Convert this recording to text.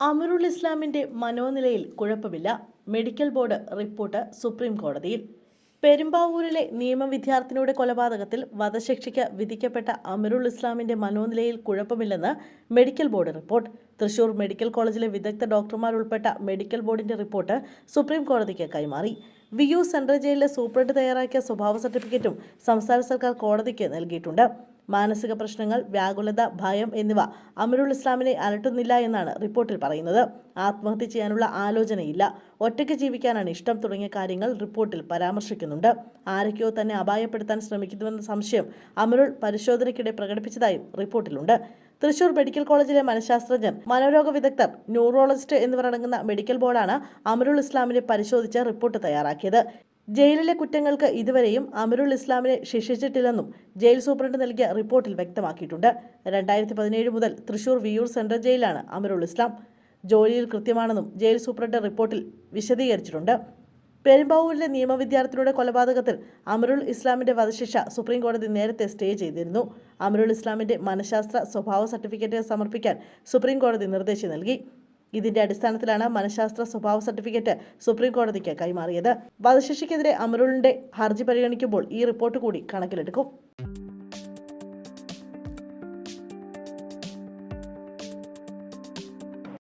അമറുൽ ഇസ്ലാമിന്റെ മനോനിലയിൽ കുഴപ്പമില്ല. Medical board report supreme കോടതിയിൽ. പെരുമ്പാവൂരിലെ നിയമവിദ്യാർത്ഥിനിയുടെ കൊലപാതകത്തിൽ വധശിക്ഷയ്ക്ക് വിധിക്കപ്പെട്ട അമറുൽ ഇസ്ലാമിന്റെ മനോനിലയിൽ കുഴപ്പമില്ലെന്ന് medical board report. Thrissur medical കോളേജിലെ വിദഗ്ധ ഡോക്ടർമാരുൾപ്പെട്ട മെഡിക്കൽ ബോർഡിന്റെ റിപ്പോർട്ട് സുപ്രീം കോടതിക്ക് കൈമാറി. വിയൂർ സെൻട്രൽ ജയിലിലെ സൂപ്രണ്ട് തയ്യാറാക്കിയ സ്വഭാവ സർട്ടിഫിക്കറ്റും സംസ്ഥാന സർക്കാർ കോടതിക്ക് നൽകിയിട്ടുണ്ട്. മാനസിക പ്രശ്നങ്ങൾ, വ്യാകുലത, ഭയം എന്നിവ അമറുൽ ഇസ്ലാമിനെ അലട്ടുന്നില്ല എന്നാണ് റിപ്പോർട്ടിൽ പറയുന്നത്. ആത്മഹത്യ ചെയ്യാനുള്ള ആലോചനയില്ല, ഒറ്റയ്ക്ക് ജീവിക്കാനാണ് ഇഷ്ടം തുടങ്ങിയ കാര്യങ്ങൾ റിപ്പോർട്ടിൽ പരാമർശിക്കുന്നുണ്ട്. ആരൊക്കെയോ തന്നെ അപായപ്പെടുത്താൻ ശ്രമിക്കുന്നുവെന്ന സംശയം അമറുൽ പരിശോധനയ്ക്കിടെ പ്രകടിപ്പിച്ചതായും റിപ്പോർട്ടിലുണ്ട്. തൃശൂർ മെഡിക്കൽ കോളേജിലെ മനഃശാസ്ത്രജ്ഞൻ, മനോരോഗ വിദഗ്ധർ, ന്യൂറോളജിസ്റ്റ് എന്നിവർ അടങ്ങുന്ന മെഡിക്കൽ ബോർഡാണ് അമറുൽ ഇസ്ലാമിനെ പരിശോധിച്ച് റിപ്പോർട്ട് തയ്യാറാക്കിയത്. ജയിലിലെ കുറ്റങ്ങൾക്ക് ഇതുവരെയും അമറുൽ ഇസ്ലാമിനെ ശിക്ഷിച്ചിട്ടില്ലെന്നും ജയിൽ സൂപ്രണ്ട് നൽകിയ റിപ്പോർട്ടിൽ വ്യക്തമാക്കിയിട്ടുണ്ട്. 2017 മുതൽ തൃശൂർ വിയൂർ സെൻട്രൽ ജയിലാണ് അമറുൽ ഇസ്ലാം. ജോലിയിൽ കൃത്യമാണെന്നും ജയിൽ സൂപ്രണ്ട് റിപ്പോർട്ടിൽ വിശദീകരിച്ചിട്ടുണ്ട്. പെരുമ്പാവൂരിലെ നിയമവിദ്യാർത്ഥിനിയുടെ കൊലപാതകത്തിൽ അമറുൽ ഇസ്ലാമിന്റെ വധശിക്ഷ സുപ്രീം കോടതി നേരത്തെ സ്റ്റേ ചെയ്തിരുന്നു. അമറുൽ ഇസ്ലാമിന്റെ മനഃശാസ്ത്ര സ്വഭാവ സർട്ടിഫിക്കറ്റ് സമർപ്പിക്കാൻ സുപ്രീം കോടതി നിർദ്ദേശം നൽകി. ഇതിന്റെ അടിസ്ഥാനത്തിലാണ് മനഃശാസ്ത്ര സ്വഭാവ സർട്ടിഫിക്കറ്റ് സുപ്രീം കോടതിക്ക് കൈമാറിയത്. വധശിക്ഷയ്ക്കെതിരെ അമറുലിന്റെ ഹർജി പരിഗണിക്കുമ്പോൾ ഈ റിപ്പോർട്ട് കൂടി കണക്കിലെടുക്കും.